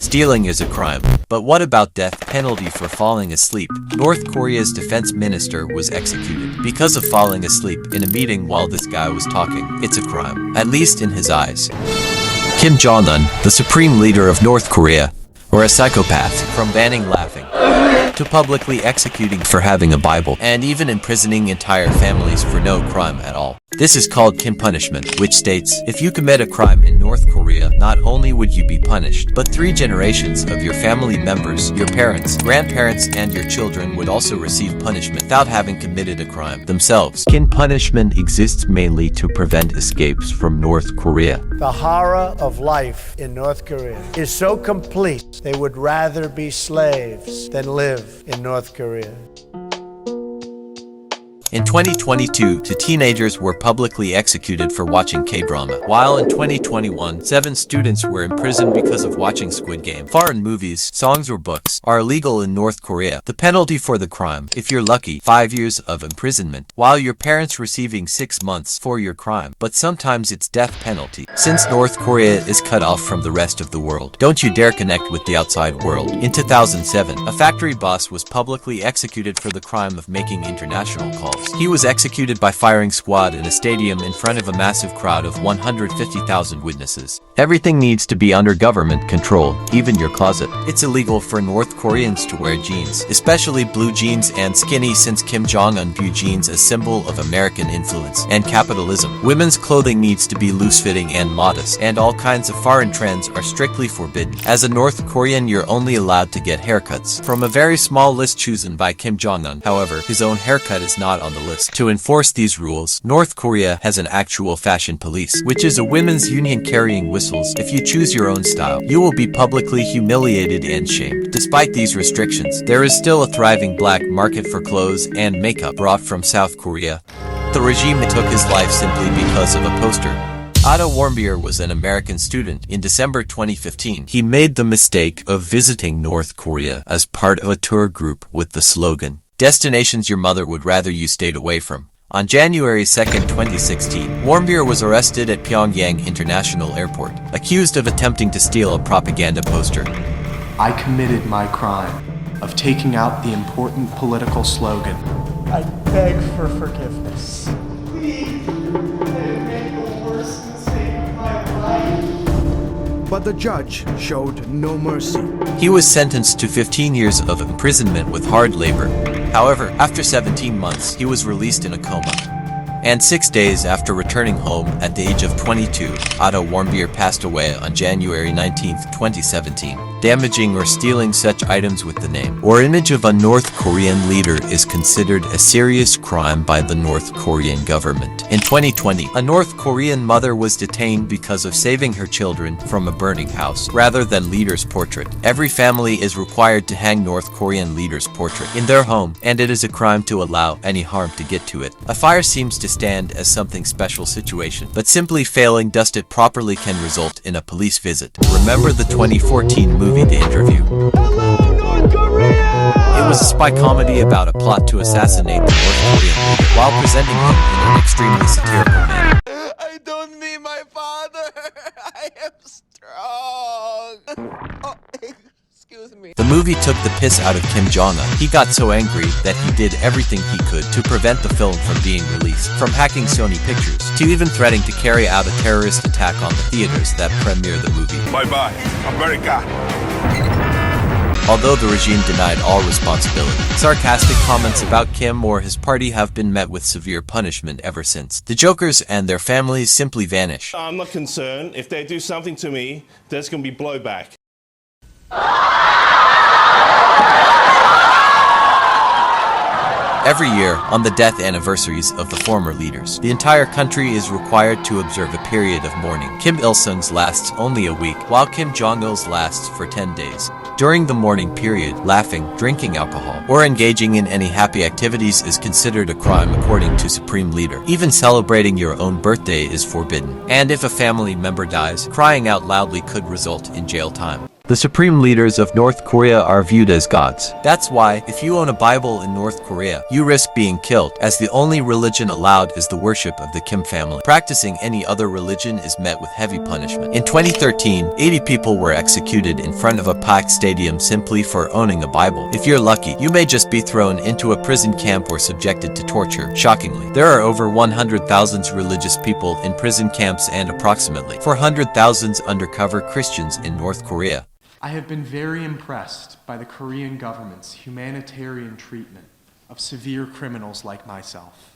Stealing is a crime. But what about death penalty for falling asleep? North Korea's defense minister was executed because of falling asleep in a meeting while this guy was talking. It's a crime, at least in his eyes. Kim Jong Un, the supreme leader of North Korea, or a psychopath, from banning laughing to publicly executing for having a Bible, and even imprisoning entire families for no crime at all. This is called Kim punishment, which states, if you commit a crime in North Korea, not only would you be punished, but 3 generations of your family members, your parents, grandparents, and your children would also receive punishment without having committed a crime themselves. Kim punishment exists mainly to prevent escapes from North Korea. The horror of life in North Korea is so complete, they would rather be slaves than live in North Korea. In 2022, 2 teenagers were publicly executed for watching K-drama, while in 2021, 7 students were imprisoned because of watching Squidgame. Foreign movies, songs, or books are illegal in North Korea. The penalty for the crime, if you're lucky, 5 years of imprisonment, while your parents receiving 6 months for your crime. But sometimes it's death penalty. Since North Korea is cut off from the rest of the world, don't you dare connect with the outside world. In 2007, a factory boss was publicly executed for the crime of making international calls. He was executed by firing squad in a stadium in front of a massive crowd of 150,000 witnesses. Everything needs to be under government control, even your closet. It's illegal for North Koreans to wear jeans, especially blue jeans and skinny, since Kim Jong Un viewed jeans as symbol of American influence and capitalism. Women's clothing needs to be loose-fitting and modest, and all kinds of foreign trends are strictly forbidden. As a North Korean, you're only allowed to get haircuts from a very small list chosen by Kim Jong Un. However, his own haircut is not on the list. To enforce these rules, North Korea has an actual fashion police, which is a women's union carrying whistles. If you choose your own style, you will be publicly humiliated and shamed. Despite these restrictions, there is still a thriving black market for clothes and makeup brought from South Korea. The regime took his life simply because of a poster. Otto Warmbier was an American student. In December 2015, he made the mistake of visiting North Korea as part of a tour group with the slogan, "Destinations your mother would rather you stayed away from." On January 2, 2016, Warmbier was arrested at Pyongyang International Airport, accused of attempting to steal a propaganda poster. I committed my crime of taking out the important political slogan. I beg for forgiveness. But the judge showed no mercy. He was sentenced to 15 years of imprisonment with hard labor. However, after 17 months, he was released in a coma. And 6 days after returning home at the age of 22, Otto Warmbier passed away on January 19, 2017. Damaging or stealing such items with the name or image of a North Korean leader is considered a serious crime by the North Korean government. In 2020, a North Korean mother was detained because of saving her children from a burning house rather than leader's portrait. Every family is required to hang North Korean leader's portrait in their home, and it is a crime to allow any harm to get to it. A fire seems to stand as something special situation, but simply failing dust it properly can result in a police visit. Remember the 2014 movie The Interview? It was a spy comedy about a plot to assassinate the North Korean leader while presenting him in an extremely satirical manner. I don't need my father. I am strong. Oh, excuse me. The movie took the piss out of Kim Jong Un. He got so angry that he did everything he could to prevent the film from being released, from hacking Sony Pictures to even threatening to carry out a terrorist attack on the theaters that premiere the movie. Bye-bye, America. Although the regime denied all responsibility, sarcastic comments about Kim or his party have been met with severe punishment ever since. The jokers and their families simply vanish. I'm not concerned. If they do something to me, there's going to be blowback. Every year, on the death anniversaries of the former leaders, the entire country is required to observe a period of mourning. Kim Il-sung's lasts only a week, while Kim Jong-il's lasts for 10 days. During the mourning period, laughing, drinking alcohol, or engaging in any happy activities is considered a crime according to Supreme Leader. Even celebrating your own birthday is forbidden. And if a family member dies, crying out loudly could result in jail time. The supreme leaders of North Korea are viewed as gods. That's why, if you own a Bible in North Korea, you risk being killed, as the only religion allowed is the worship of the Kim family. Practicing any other religion is met with heavy punishment. In 2013, 80 people were executed in front of a packed stadium simply for owning a Bible. If you're lucky, you may just be thrown into a prison camp or subjected to torture. Shockingly, there are over 100,000 religious people in prison camps and approximately 400,000 undercover Christians in North Korea. I have been very impressed by the Korean government's humanitarian treatment of severe criminals like myself.